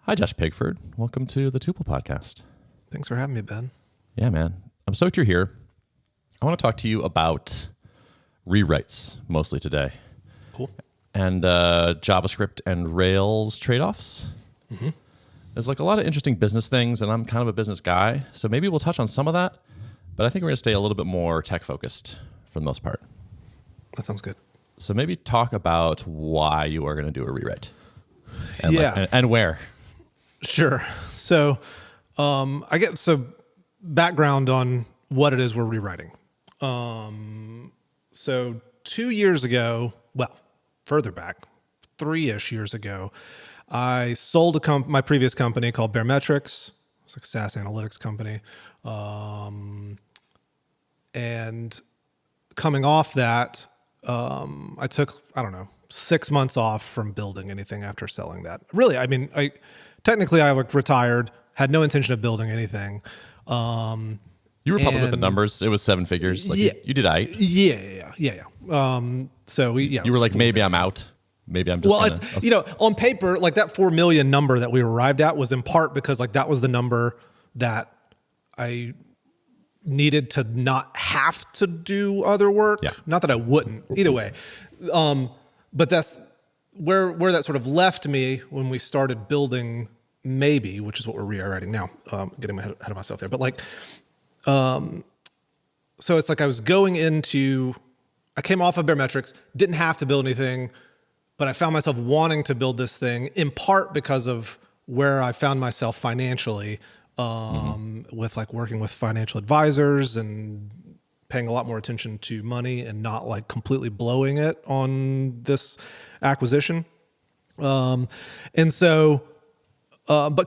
Hi, Josh Pigford. Welcome to the Tuple Podcast. Thanks for having me, Ben. Yeah, man. I'm stoked you're here. I want to talk to you about rewrites mostly today. Cool. And JavaScript and Rails trade-offs. Mm-hmm. There's like a lot of interesting business things, and I'm kind of a business guy, so maybe we'll touch on some of that, but I think we're going to stay a little bit more tech-focused for the most part. That sounds good. So maybe talk about why you are going to do a rewrite. And yeah. And where. Sure. So I get background on what it is we're rewriting. So 2 years ago, well, further back, 3-ish years ago, I sold my previous company called Baremetrics. It's like a SaaS analytics company. And coming off that, I took, 6 months off from building anything after selling that. Really, I mean, technically I retired, had no intention of building anything. You were public with the numbers. It was 7 figures. Like yeah, you did I. Yeah. You were like, maybe I'm out. Maybe I'm just. Well, it's on paper, like that 4 million number that we arrived at was in part because like that was the number that I needed to not have to do other work. Yeah. Not that I wouldn't either way. But that's where that sort of left me when we started building Maybe, which is what we're rewriting now. Getting ahead of myself there, but like, so it's like I came off of Baremetrics, didn't have to build anything, but I found myself wanting to build this thing in part because of where I found myself financially, with like working with financial advisors and paying a lot more attention to money and not like completely blowing it on this acquisition. But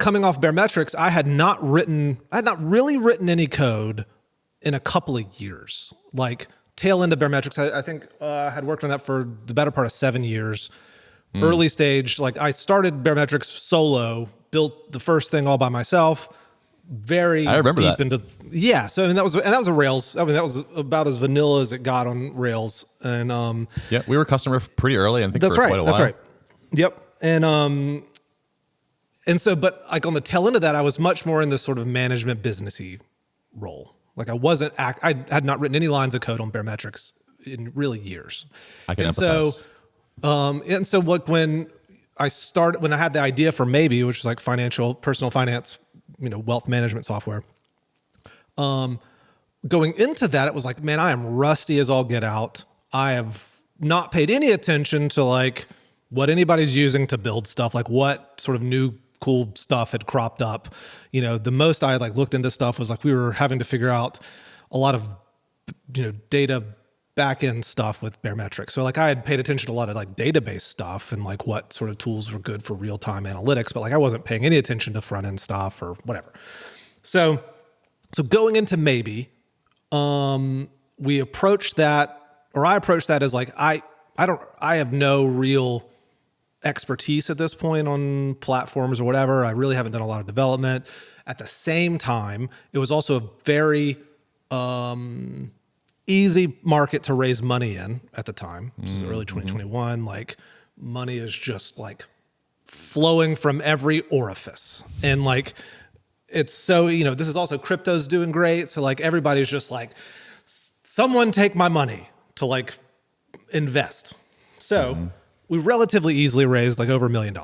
coming off Baremetrics, I had not really written any code in a couple of years. Like tail end of Baremetrics, I think I had worked on that for the better part of 7 years. Early stage, like I started Baremetrics solo, built the first thing all by myself. I remember deep into So I mean that was a Rails. I mean that was about as vanilla as it got on Rails. And yeah, we were a customer pretty early. I think that's for right. Quite a while. That's right. Yep. And so, but like on the tail end of that, I was much more in this sort of management businessy role. Like I had not written any lines of code on Baremetrics in really years. I can empathize. So like when I had the idea for Maybe, which is like personal finance, wealth management software. Going into that, it was like, man, I am rusty as all get out. I have not paid any attention to like what anybody's using to build stuff, like what sort of new cool stuff had cropped up. The most I had like looked into stuff was like we were having to figure out a lot of data back-end stuff with Baremetrics. So like I had paid attention to a lot of like database stuff and like what sort of tools were good for real-time analytics, but like I wasn't paying any attention to front-end stuff or whatever. So going into Maybe, I approached that as like I have no real expertise at this point on platforms or whatever. I really haven't done a lot of development. At the same time, it was also a very easy market to raise money in at the time. This is early 2021. Like money is just like flowing from every orifice. And like, it's so, this is also crypto's doing great. So like everybody's just like, someone take my money to like invest. So we relatively easily raised like over $1 million.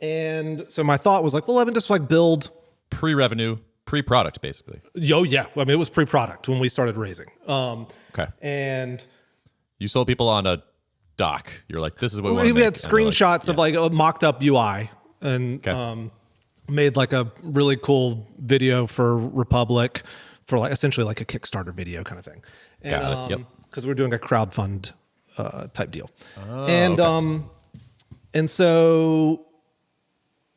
And so my thought was like, well, let me just like build pre-revenue, pre-product, basically. Yeah. I mean, it was pre-product when we started raising. Okay. And you sold people on a doc. You're like, this is what we want to make. We had screenshots of like a mocked up UI and made like a really cool video for Republic for like essentially like a Kickstarter video kind of thing. And, Got it. Yep. Because we're doing a crowdfund type deal. Oh, and so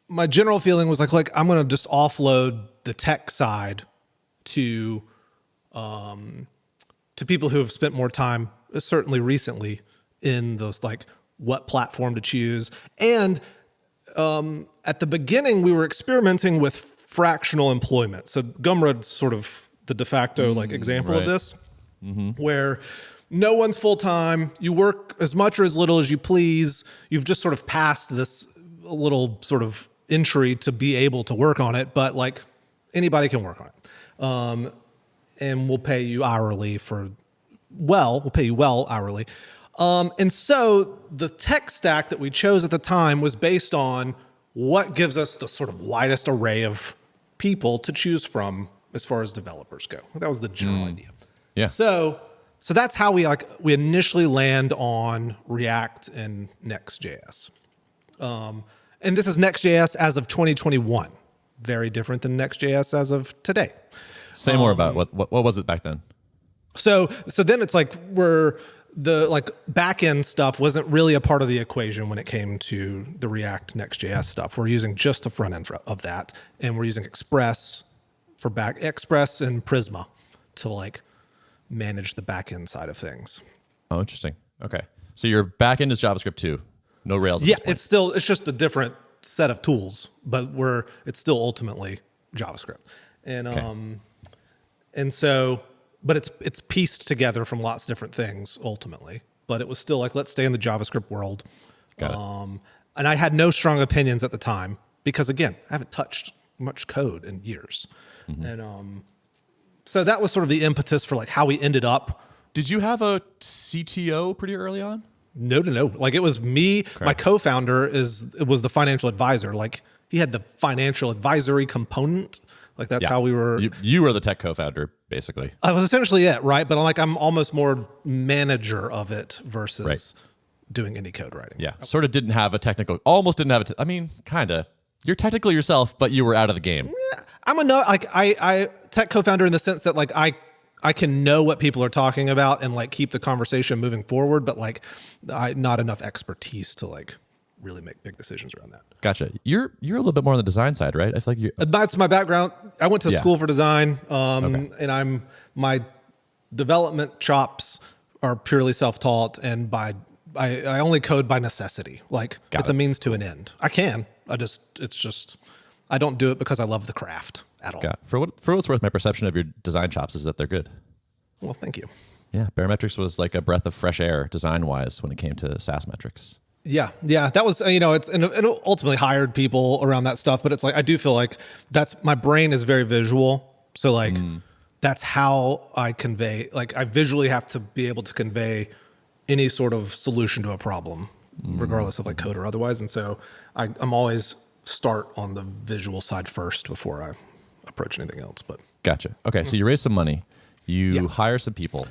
my general feeling was like I'm going to just offload the tech side to people who have spent more time, certainly recently, in those like what platform to choose. And at the beginning, we were experimenting with fractional employment. So Gumroad's sort of the de facto like example of this, where no one's full time. You work as much or as little as you please. You've just sort of passed this little sort of entry to be able to work on it, but like anybody can work on it. And we'll pay you hourly we'll pay you well hourly. And so the tech stack that we chose at the time was based on what gives us the sort of widest array of people to choose from as far as developers go. That was the general idea. Yeah. So that's how we initially land on React and Next.js. And this is Next.js as of 2021. Very different than Next.js as of today. Say more about what was it back then? So then it's like the back end stuff wasn't really a part of the equation when it came to the React Next.js stuff. We're using just the front end of that, and we're using Express and Prisma to like manage the back end side of things. Oh, interesting. Okay, so your back end is JavaScript too, no Rails. Yeah, it's just a different set of tools, but it's still ultimately JavaScript, and Okay. and so. But it's pieced together from lots of different things ultimately. But it was still like, let's stay in the JavaScript world. Got it. And I had no strong opinions at the time because, again, I haven't touched much code in years. Mm-hmm. And so that was sort of the impetus for like how we ended up. Did you have a CTO pretty early on? No. Like it was me. Correct. My co-founder was the financial advisor. Like he had the financial advisory component. Like that's how we were. You were the tech co-founder, basically. I was essentially it, right? But I'm almost more manager of it versus doing any code writing. Yeah, sort of didn't have a technical. Almost didn't have I mean, kind of. You're technical yourself, but you were out of the game. Yeah, I'm I tech co-founder in the sense that like I can know what people are talking about and like keep the conversation moving forward, but like not enough expertise to like really make big decisions around that. Gotcha. You're a little bit more on the design side, right? I feel like you. That's my background. I went to Yeah. school for design, Okay. and my development chops are purely self-taught, and I only code by necessity. Like it's a means to an end. I don't do it because I love the craft at all. For what's worth, my perception of your design chops is that they're good. Well, thank you. Yeah, Barometrics was like a breath of fresh air design-wise when it came to SaaS metrics. Yeah. That was, it's, and ultimately hired people around that stuff, but it's like, I do feel like my brain is very visual. So like, that's how I convey, like I visually have to be able to convey any sort of solution to a problem, regardless of like code or otherwise. And so I'm always start on the visual side first before I approach anything else. But Gotcha. Okay, so you raise some money, you hire some people,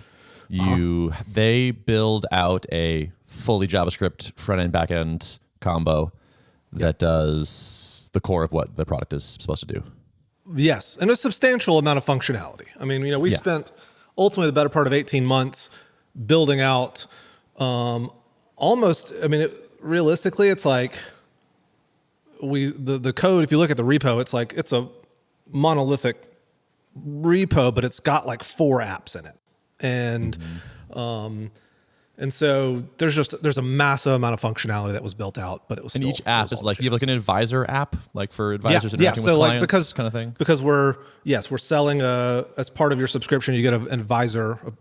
they build out a fully JavaScript front end back end combo that does the core of what the product is supposed to do. Yes, and a substantial amount of functionality. I mean, we spent ultimately the better part of 18 months building out almost. I mean, realistically, it's like the code. If you look at the repo, it's like it's a monolithic repo, but it's got like 4 apps in it, and so there's a massive amount of functionality that was built out, but it was. And each app is like, you have like an advisor app, like for advisors interacting so with like clients, kind of thing. Because we're selling as part of your subscription, you get an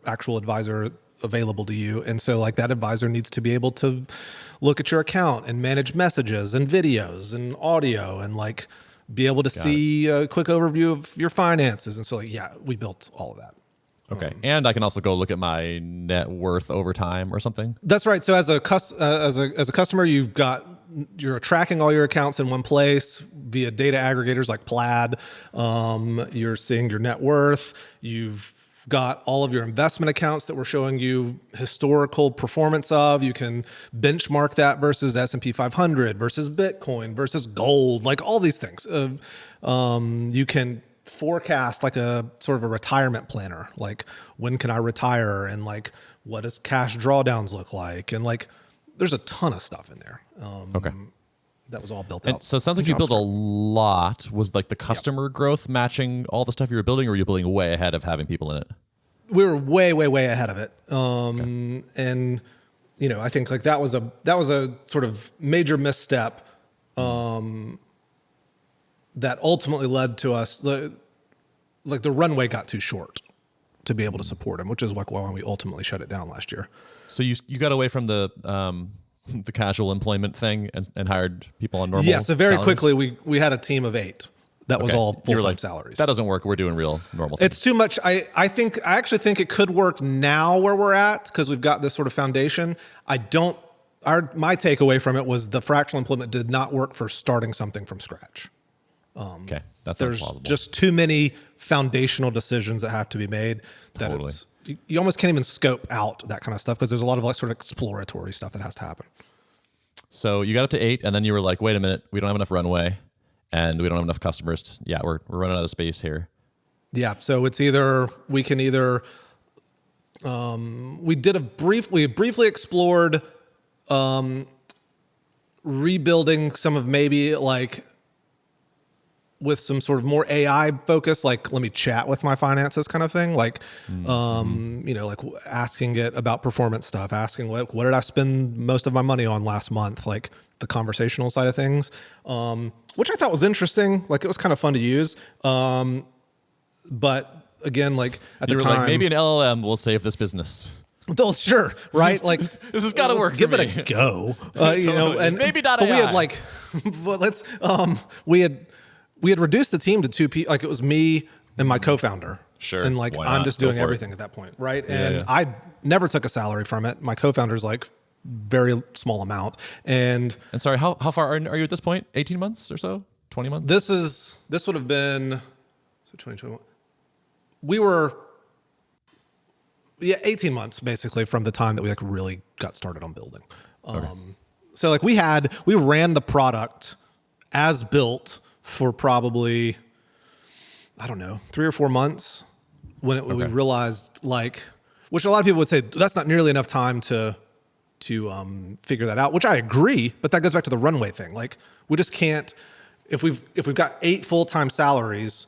actual advisor available to you, and so like that advisor needs to be able to look at your account and manage messages and videos and audio and like be able to see a quick overview of your finances, and so like we built all of that. Okay, and I can also go look at my net worth over time or something. That's right. So as a customer, you're tracking all your accounts in one place via data aggregators like Plaid. You're seeing your net worth. You've got all of your investment accounts that we're showing you historical performance of. You can benchmark that versus S&P 500 versus Bitcoin versus gold, like all these things. You can forecast like a sort of a retirement planner, like when can I retire, and like what does cash drawdowns look like, and like there's a ton of stuff in there. That was all built out. So it sounds like you built a lot. Was like the customer growth matching all the stuff you were building, or were you building way ahead of having people in it? We were way ahead of it. And I think like that was a sort of major misstep that ultimately led to us like the runway got too short to be able to support them, which is like why we ultimately shut it down last year. So you got away from the the casual employment thing and hired people on normal. Yeah. So very salaries? quickly, we had a team of 8 that was all You were full-time like, salaries. That doesn't work. We're doing real normal things. It's too much. I actually think it could work now where we're at because we've got this sort of foundation. My takeaway from it was the fractional employment did not work for starting something from scratch. Okay, that's There's plausible. just too many foundational decisions that have to be made that Totally. you almost can't even scope out that kind of stuff because there's a lot of like sort of exploratory stuff that has to happen. So you got up to 8, and then you were like, wait a minute, we don't have enough runway, and we don't have enough customers. We're running out of space here. Yeah. So it's either we briefly explored rebuilding some of maybe like with some sort of more AI focus, like let me chat with my finances kind of thing. Like, like asking it about performance stuff, asking what did I spend most of my money on last month? Like the conversational side of things, which I thought was interesting. Like it was kind of fun to use. But again, like at the time, like, maybe an LLM will save this business. well, sure, right? Like this has got to work. Give for it me. a go, Totally. and Maybe not But we AI. had like, but we had reduced the team to 2 people. Like it was me and my co-founder. Sure. And like Why I'm not? just Go doing for everything it. at that point, right? Yeah, And yeah. I never took a salary from it. My co-founder's like very small amount, and And sorry, how far are you at this point? 18 months or so? 20 months? this would have been 2021. We were 18 months basically from the time that we like really got started on building. So like we ran the product as built for probably, I don't know, 3 or 4 months when we realized like, which a lot of people would say that's not nearly enough time to figure that out, which I agree, but that goes back to the runway thing. Like we just can't, if we've got 8 full-time salaries,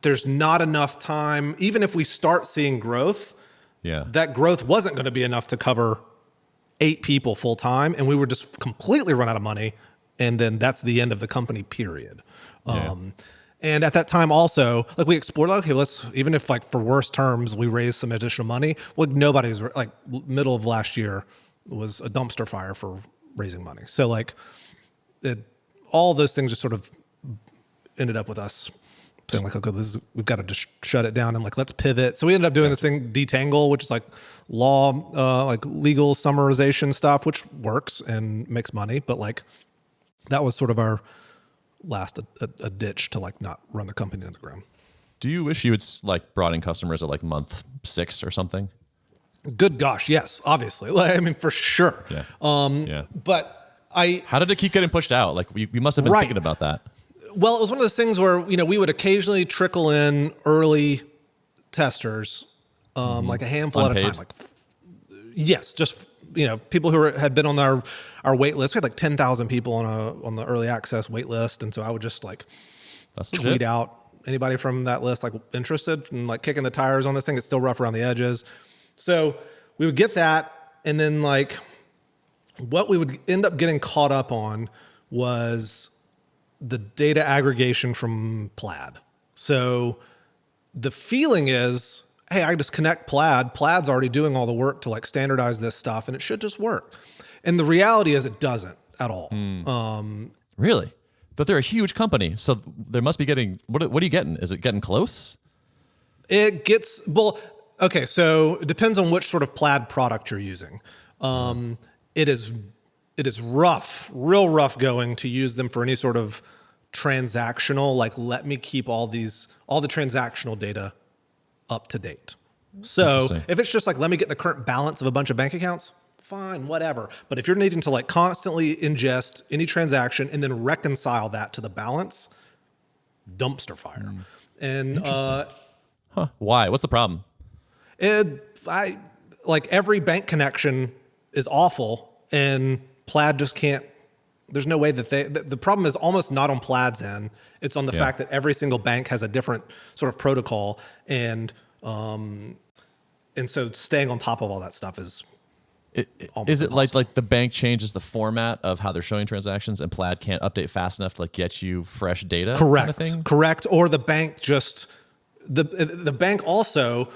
there's not enough time, even if we start seeing growth, that growth wasn't going to be enough to cover 8 people full-time, and we would just completely run out of money, and then that's the end of the company, period. And at that time also, like we explored, okay, let's, even if like for worse terms, we raise some additional money, well, nobody's like middle of last year was a dumpster fire for raising money. So like all those things just sort of ended up with us saying like, okay, we've got to just shut it down and like, let's pivot. So we ended up doing this thing, detangle, which is like law, like legal summarization stuff, which works and makes money. But like, that was sort of our last a ditch to like not run the company into the ground. Do you wish you had like brought in customers at like month 6 or something? Good gosh, yes, obviously. Like, I mean, for sure. But how did it keep getting pushed out? Like we must have been thinking about that. Well, it was one of those things where, we would occasionally trickle in early testers, like a handful Unpaid? at a time. Like, yes, just, people who had been on our wait list. We had like 10,000 people on the early access wait list. And so I would just like tweet out anybody from that list, like interested and like kicking the tires on this thing. It's still rough around the edges. So we would get that. And then like what we would end up getting caught up on was the data aggregation from Plaid. So the feeling is, hey, I just connect Plaid. Plaid's already doing all the work to like standardize this stuff and it should just work. And the reality is it doesn't at all. Really? But they're a huge company. So they must be getting, what are you getting? Is it getting close? It gets, well, okay, so it depends on which sort of Plaid product you're using. It is rough, real rough going to use them for any sort of transactional, like let me keep all the transactional data up to date. So if it's just like, let me get the current balance of a bunch of bank accounts, fine, whatever. But if you're needing to like constantly ingest any transaction and then reconcile that to the balance, dumpster fire. And Why? What's the problem? Like every bank connection is awful and Plaid just can't, there's no way that the problem is almost not on Plaid's end. It's on the fact that every single bank has a different sort of protocol. And so staying on top of all that stuff is Is it like the bank changes the format of how they're showing transactions and Plaid can't update fast enough to like get you fresh data? correct. Kind of thing? Correct. Or the bank just, the bank also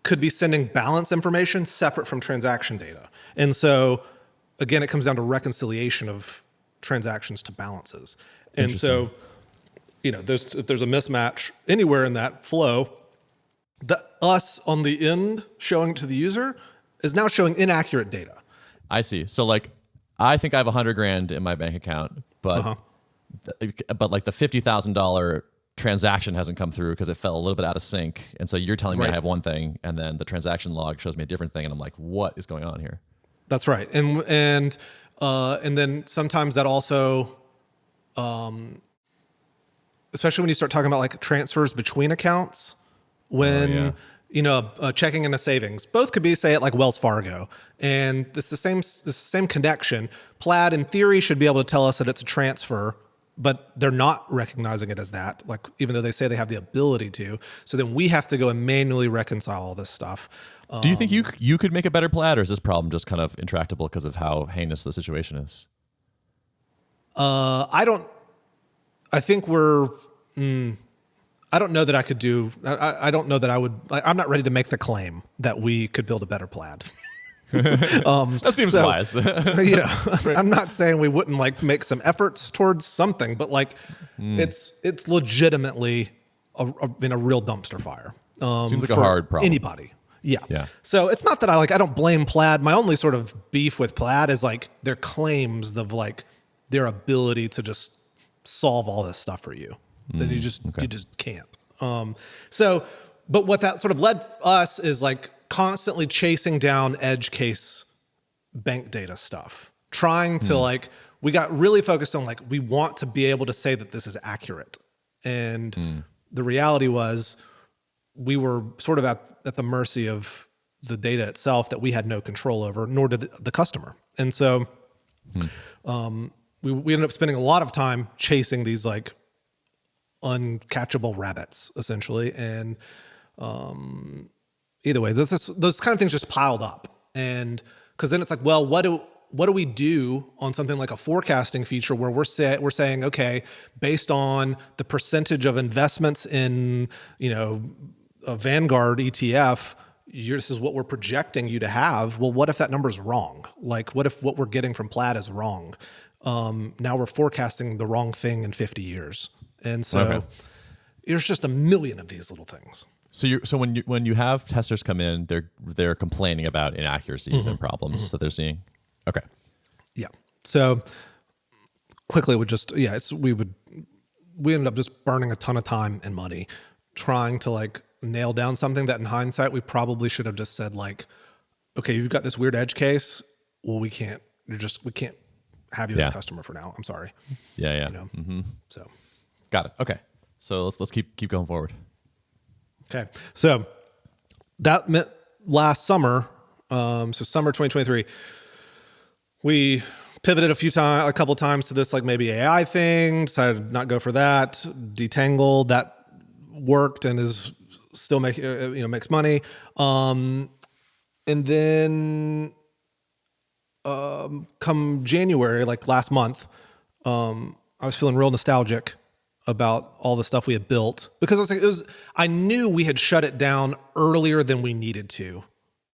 could be sending balance information separate from transaction data. And so again, it comes down to reconciliation of transactions to balances. And so, if there's a mismatch anywhere in that flow, the us on the end showing to the user is now showing inaccurate data. I see. So like, I think I have $100,000 in my bank account, but like the $50,000 transaction hasn't come through because it fell a little bit out of sync. And so you're telling me I have one thing, and then the transaction log shows me a different thing, and I'm like, what is going on here? That's right. And then sometimes that also, especially when you start talking about like transfers between accounts, when a checking and a savings, both could be, say, at like Wells Fargo, and it's the same connection. Plaid in theory should be able to tell us that it's a transfer, but they're not recognizing it as that, like, even though they say they have the ability to. So then we have to go and manually reconcile all this stuff. Do you think you could make a better Plaid, or is this problem just kind of intractable because of how heinous the situation is? I don't know that I could do. I don't know that I would. I'm not ready to make the claim that we could build a better Plaid. That seems wise. I'm not saying we wouldn't like make some efforts towards something, but like it's legitimately been a real dumpster fire. Seems like a hard problem. Anybody. Yeah. So it's not that I don't blame Plaid. My only sort of beef with Plaid is like their claims of like their ability to just solve all this stuff for you. Then you just can't. But what that sort of led us is like constantly chasing down edge case bank data stuff, trying to we got really focused on like, we want to be able to say that this is accurate. And the reality was we were sort of at the mercy of the data itself that we had no control over, nor did the customer. And so we ended up spending a lot of time chasing these like uncatchable rabbits, essentially. And either way, those kind of things just piled up. And because then it's like, well, what do we do on something like a forecasting feature where we're saying, okay, based on the percentage of investments in, a Vanguard ETF, this is what we're projecting you to have. Well, what if that number is wrong? Like, what if what we're getting from Plaid is wrong? Now we're forecasting the wrong thing in 50 years. And so there's just a million of these little things. So when you have testers come in, they're complaining about inaccuracies and problems that they're seeing. Okay. Yeah. So quickly we ended up just burning a ton of time and money trying to like nail down something that in hindsight we probably should have just said like, okay, you've got this weird edge case. Well, we can't have you as a customer for now. I'm sorry. Yeah. So got it. Okay. So let's keep going forward. Okay. So that meant last summer, summer 2023, we pivoted a couple times to this like maybe AI thing, decided to not go for that, detangled, that worked and is still makes money. And then come January, like last month, I was feeling real nostalgic about all the stuff we had built because I knew we had shut it down earlier than we needed to